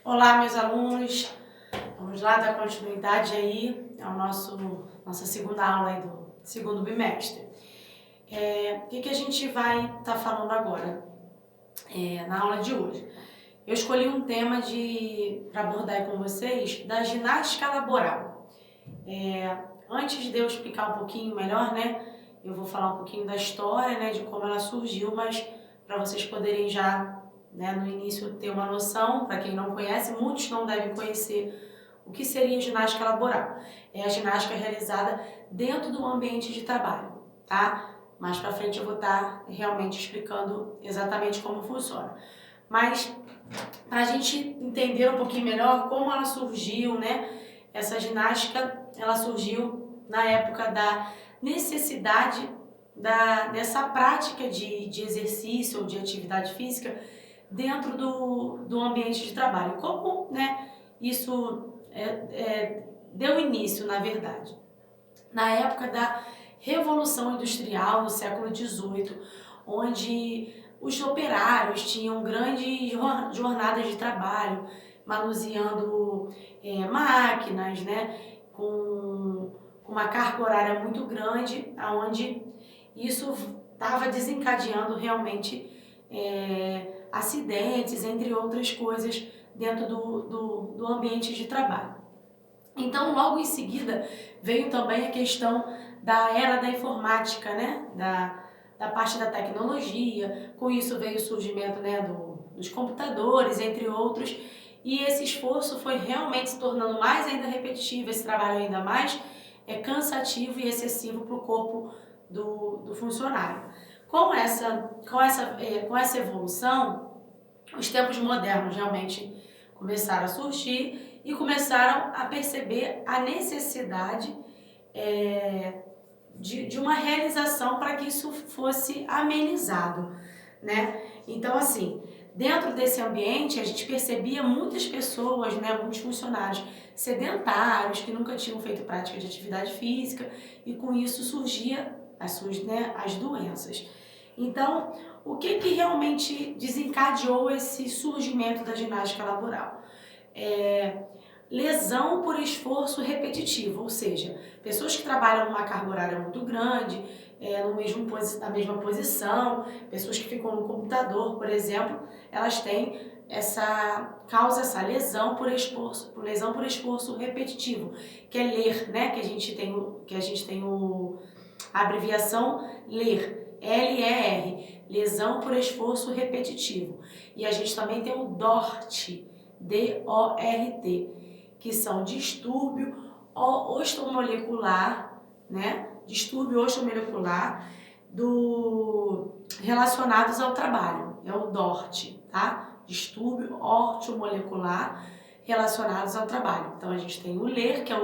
Olá, meus alunos. Vamos lá dar continuidade aí ao nossa segunda aula aí do segundo bimestre. O que a gente vai estar falando agora na aula de hoje? Eu escolhi um tema para abordar aí com vocês da ginástica laboral. Antes de eu explicar um pouquinho melhor, né, eu vou falar um pouquinho da história, né, de como ela surgiu, mas para vocês poderem já, né, no início ter uma noção, para quem não conhece, muitos não devem conhecer o que seria ginástica laboral. É a ginástica realizada dentro do ambiente de trabalho, tá? Mais para frente eu vou estar realmente explicando exatamente como funciona. Mas para a gente entender um pouquinho melhor como ela surgiu, né? Essa ginástica, ela surgiu na época da necessidade dessa prática de exercício ou de atividade física dentro do ambiente de trabalho. Como, né, isso deu início, na verdade? Na época da Revolução Industrial, no século XVIII, onde os operários tinham grandes jornadas de trabalho, manuseando máquinas, né, com uma carga horária muito grande, onde isso estava desencadeando realmente acidentes, entre outras coisas, dentro do ambiente de trabalho. Então, logo em seguida, veio também a questão da era da informática, né? Da parte da tecnologia. Com isso veio o surgimento, né, dos computadores, entre outros. E esse esforço foi realmente se tornando mais ainda repetitivo, esse trabalho ainda mais cansativo e excessivo para o corpo do funcionário. Com essa evolução, os tempos modernos realmente começaram a surgir e começaram a perceber a necessidade de uma realização para que isso fosse amenizado, né? Então, assim, dentro desse ambiente, a gente percebia muitas pessoas, né, muitos funcionários sedentários, que nunca tinham feito prática de atividade física, e com isso surgia as doenças. Então, o que realmente desencadeou esse surgimento da ginástica laboral? Lesão por esforço repetitivo, ou seja, pessoas que trabalham numa carga horária muito grande, na mesma posição, pessoas que ficam no computador, por exemplo, elas têm causa essa lesão por esforço repetitivo, que é ler, né? Que a gente tem a abreviação LER, LER, lesão por esforço repetitivo. E a gente também tem o DORT, DORT, que são distúrbio osteomolecular, né? Distúrbio osteomolecular relacionados ao trabalho. É o DORT, tá? Distúrbio osteomolecular relacionados ao trabalho. Então a gente tem o LER, que é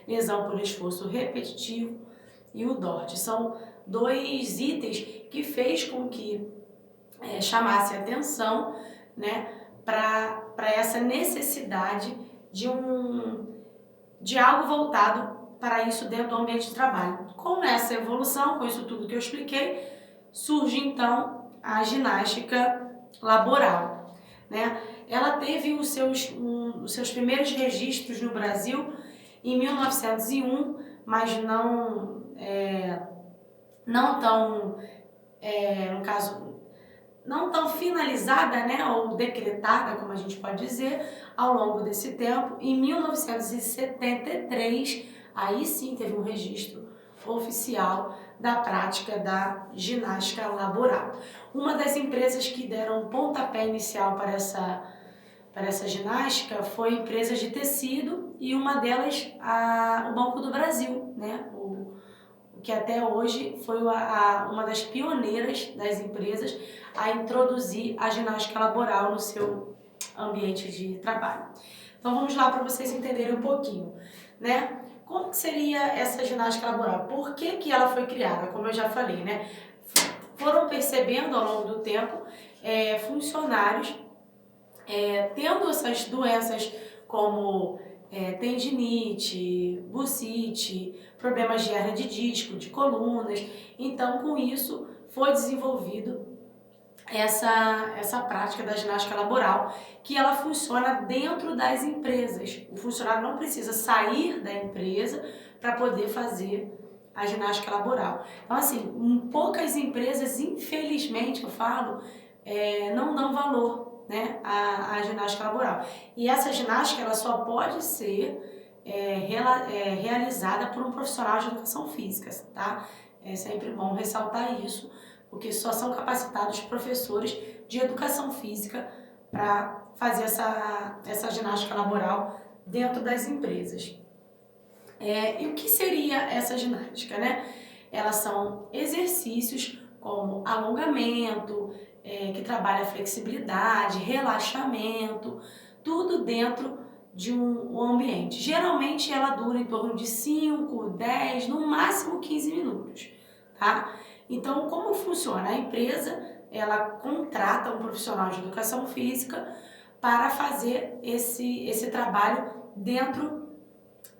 lesão por esforço repetitivo, e o DORT. São dois itens que fez com que chamasse atenção, né, para essa necessidade de algo voltado para isso dentro do ambiente de trabalho. Com essa evolução, com isso tudo que eu expliquei, surge então a ginástica laboral, né? Ela teve os seus primeiros registros no Brasil em 1901, mas não tão, no caso, não tão finalizada, né, ou decretada, como a gente pode dizer, ao longo desse tempo. Em 1973, aí sim teve um registro oficial da prática da ginástica laboral. Uma das empresas que deram pontapé inicial para essa ginástica foi empresas de tecido, e uma delas o Banco do Brasil, né, que até hoje foi uma das pioneiras das empresas a introduzir a ginástica laboral no seu ambiente de trabalho. Então vamos lá para vocês entenderem um pouquinho, né? Como que seria essa ginástica laboral? Por que ela foi criada? Como eu já falei, né? Foram percebendo ao longo do tempo funcionários tendo essas doenças como tendinite, bursite, problemas de hernia de disco, de colunas. Então, com isso, foi desenvolvido essa prática da ginástica laboral, que ela funciona dentro das empresas. O funcionário não precisa sair da empresa para poder fazer a ginástica laboral. Então, assim, poucas empresas, infelizmente, eu falo, não dão valor, né, à ginástica laboral. E essa ginástica ela só pode ser realizada por um profissional de educação física, tá? É sempre bom ressaltar isso, porque só são capacitados professores de educação física para fazer essa ginástica laboral dentro das empresas. E o que seria essa ginástica, né? Elas são exercícios como alongamento, que trabalha a flexibilidade, relaxamento, tudo dentro de um ambiente. Geralmente ela dura em torno de 5, 10, no máximo 15 minutos, tá? Então, como funciona? A empresa, ela contrata um profissional de educação física para fazer esse trabalho dentro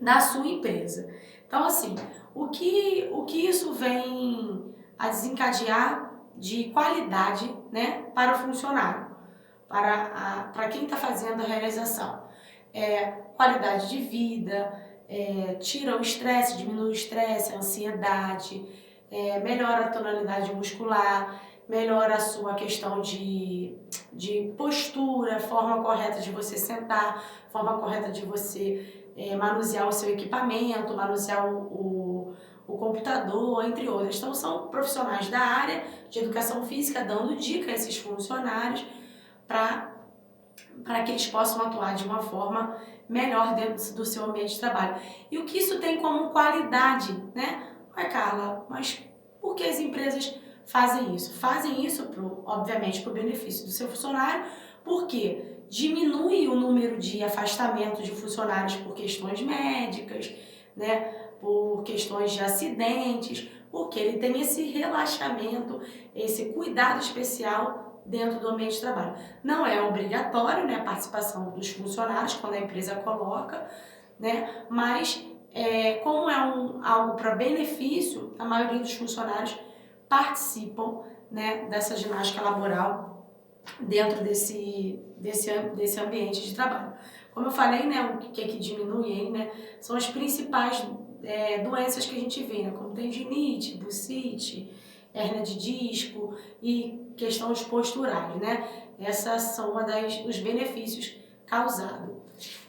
da sua empresa. Então, assim, o que isso vem a desencadear de qualidade, né, para o funcionário, para quem está fazendo a realização? Qualidade de vida, tira o estresse, diminui o estresse, a ansiedade, melhora a tonalidade muscular, melhora a sua questão de postura, forma correta de você sentar, forma correta de você manusear o seu equipamento, manusear o computador, entre outras. Então, são profissionais da área de educação física dando dica a esses funcionários para que eles possam atuar de uma forma melhor dentro do seu ambiente de trabalho. E o que isso tem como qualidade, né? Ué, Carla, mas por que as empresas fazem isso? Fazem isso, obviamente, para o benefício do seu funcionário, porque diminui o número de afastamento de funcionários por questões médicas, né? Por questões de acidentes, porque ele tem esse relaxamento, esse cuidado especial dentro do ambiente de trabalho. Não é obrigatório, né, a participação dos funcionários quando a empresa coloca, né, mas como é algo para benefício, a maioria dos funcionários participam, né, dessa ginástica laboral dentro desse ambiente de trabalho. Como eu falei, né, o que é que diminui aí, né, são as principais doenças que a gente vê, né, como tendinite, bursite, hérnia de disco e questões posturais, né? Essas são dos benefícios causados.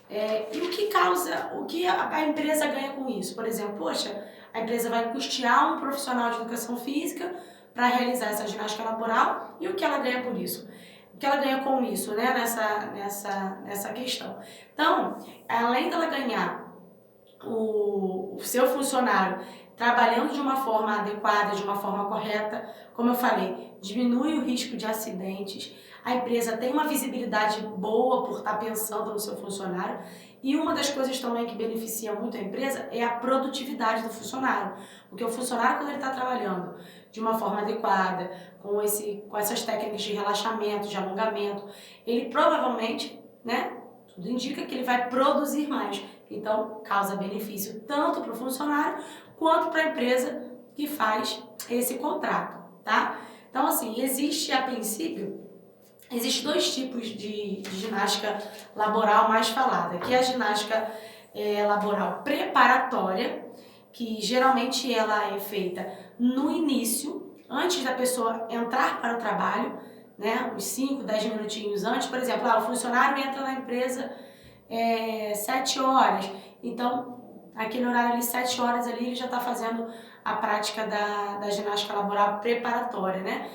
E o que a empresa ganha com isso? Por exemplo, poxa, a empresa vai custear um profissional de educação física para realizar essa ginástica laboral e o que ela ganha por isso? O que ela ganha com isso, né? Nessa questão. Então, além dela ganhar o seu funcionário trabalhando de uma forma adequada, de uma forma correta, como eu falei, diminui o risco de acidentes, a empresa tem uma visibilidade boa por estar pensando no seu funcionário, e uma das coisas também que beneficia muito a empresa é a produtividade do funcionário, porque o funcionário, quando ele está trabalhando de uma forma adequada, com essas técnicas de relaxamento, de alongamento, ele provavelmente, né, tudo indica que ele vai produzir mais. Então, causa benefício tanto para o funcionário quanto para a empresa que faz esse contrato, tá? Então, assim, existe dois tipos de ginástica laboral mais falada, que é a ginástica laboral preparatória, que geralmente ela é feita no início, antes da pessoa entrar para o trabalho, né? Uns 5, 10 minutinhos antes. Por exemplo, o funcionário entra na empresa 7 horas, então aquele horário ali, 7 horas ali, ele já está fazendo a prática da ginástica laboral preparatória, né?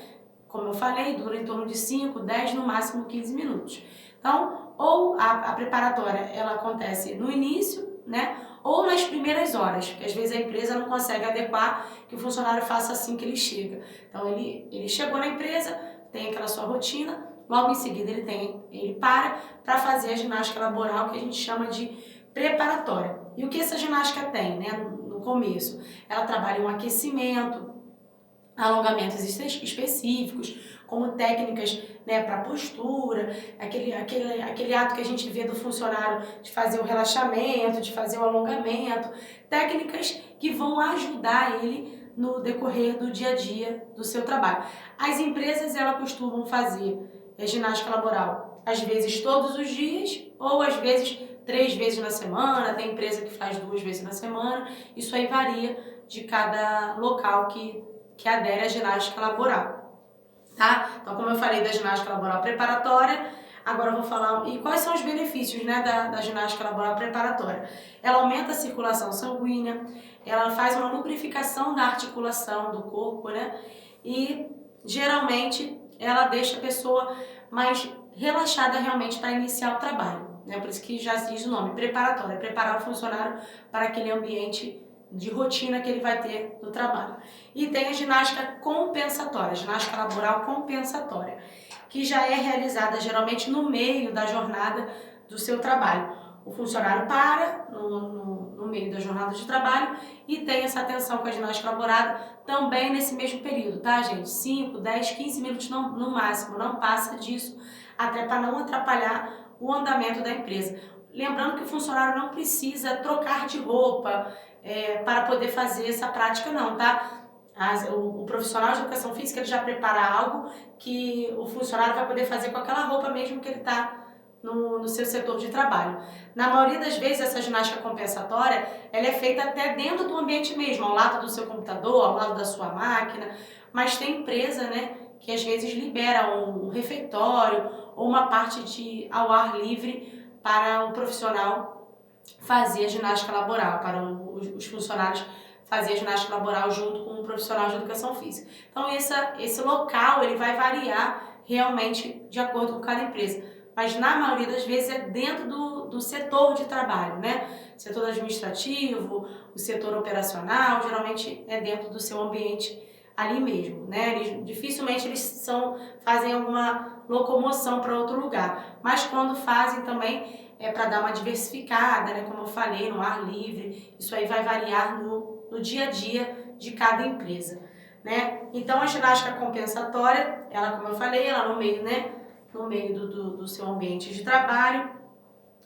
Como eu falei, dura em torno de 5, 10, no máximo 15 minutos. Então, ou a preparatória, ela acontece no início, né? Ou nas primeiras horas, porque às vezes a empresa não consegue adequar que o funcionário faça assim que ele chega. Então, ele chegou na empresa, tem aquela sua rotina, logo em seguida ele para fazer a ginástica laboral, que a gente chama de preparatória. E o que essa ginástica tem, né, no começo? Ela trabalha um aquecimento, alongamentos específicos, como técnicas, né, para postura, aquele ato que a gente vê do funcionário de fazer o relaxamento, de fazer o alongamento, técnicas que vão ajudar ele no decorrer do dia a dia do seu trabalho. As empresas, elas costumam fazer ginástica laboral, às vezes todos os dias, ou às vezes 3 vezes na semana, tem empresa que faz 2 vezes na semana, isso aí varia de cada local que adere à ginástica laboral, tá? Então, como eu falei da ginástica laboral preparatória, agora eu vou falar, e quais são os benefícios, né, da ginástica laboral preparatória? Ela aumenta a circulação sanguínea, ela faz uma lubrificação da articulação do corpo, né, e geralmente ela deixa a pessoa mais relaxada realmente para iniciar o trabalho, né, por isso que já diz o nome, preparatória, preparar o funcionário para aquele ambiente de rotina que ele vai ter no trabalho. E tem a ginástica compensatória, ginástica laboral compensatória, que já é realizada geralmente no meio da jornada do seu trabalho. O funcionário para no meio da jornada de trabalho e tem essa atenção com a ginástica laboral também nesse mesmo período, tá, gente? 5, 10, 15 minutos no máximo, não passa disso, até para não atrapalhar o andamento da empresa. Lembrando que o funcionário não precisa trocar de roupa para poder fazer essa prática não, tá? O profissional de educação física ele já prepara algo que o funcionário vai poder fazer com aquela roupa mesmo que ele está no seu setor de trabalho. Na maioria das vezes, essa ginástica compensatória ela é feita até dentro do ambiente mesmo, ao lado do seu computador, ao lado da sua máquina, mas tem empresa, né, que às vezes libera um refeitório ou uma parte ao ar livre para um profissional fazer a ginástica laboral, para os funcionários fazer a ginástica laboral junto com um profissional de educação física. Então esse local ele vai variar realmente de acordo com cada empresa, mas na maioria das vezes é dentro do setor de trabalho, né? Setor administrativo, o setor operacional, geralmente é dentro do seu ambiente ali mesmo, né? Dificilmente eles fazem alguma locomoção para outro lugar, mas quando fazem também é para dar uma diversificada, né? Como eu falei, no ar livre, isso aí vai variar no dia a dia de cada empresa, né? Então a ginástica compensatória, ela, como eu falei, ela no meio, né? No meio do seu ambiente de trabalho.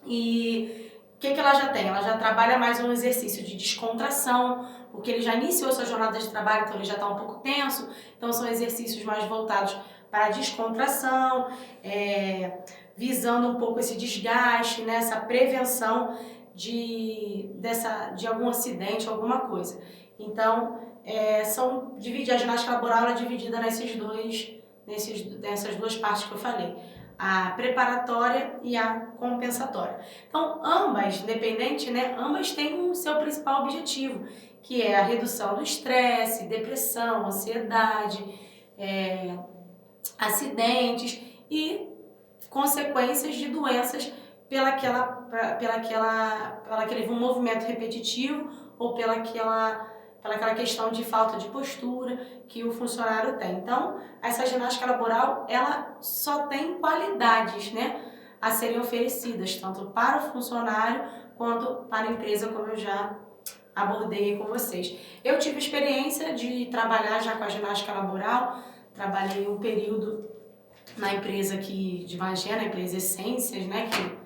E o que ela já tem? Ela já trabalha mais um exercício de descontração, porque ele já iniciou sua jornada de trabalho, então ele já está um pouco tenso, então são exercícios mais voltados para a descontração, visando um pouco esse desgaste, né, essa prevenção de algum acidente, alguma coisa. Então, a ginástica laboral é dividida nessas duas partes que eu falei, a preparatória e a compensatória. Então, ambas, independente, né, ambas têm o seu principal objetivo, que é a redução do estresse, depressão, ansiedade, acidentes e consequências de doenças pelo aquele movimento repetitivo ou pela aquela questão de falta de postura que o funcionário tem. Então, essa ginástica laboral, ela só tem qualidades, né, a serem oferecidas, tanto para o funcionário quanto para a empresa, como eu já abordei com vocês. Eu tive experiência de trabalhar já com a ginástica laboral, trabalhei um período na empresa de Magé, na empresa Essências, né, que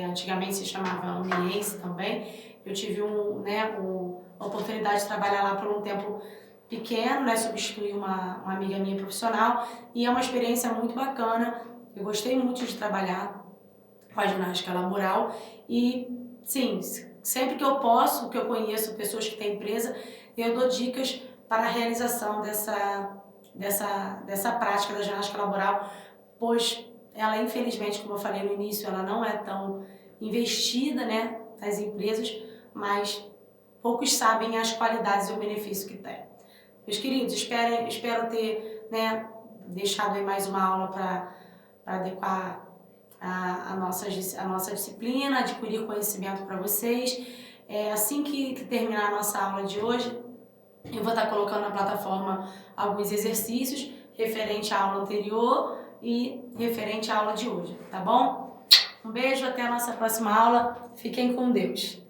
antigamente se chamava Uniense também. Eu tive a oportunidade de trabalhar lá por um tempo pequeno, né, substituir uma amiga minha profissional, e é uma experiência muito bacana. Eu gostei muito de trabalhar com a ginástica laboral e, sim, sempre que eu posso, que eu conheço pessoas que têm empresa, eu dou dicas para a realização dessa prática da ginástica laboral, pois ela, infelizmente, como eu falei no início, ela não é tão investida, né, nas empresas, mas poucos sabem as qualidades e o benefício que tem. Meus queridos, espero ter, né, deixado aí mais uma aula para adequar a nossa disciplina, adquirir conhecimento para vocês. Assim que terminar a nossa aula de hoje, eu vou estar colocando na plataforma alguns exercícios referente à aula anterior e referente à aula de hoje, tá bom? Um beijo, até a nossa próxima aula. Fiquem com Deus.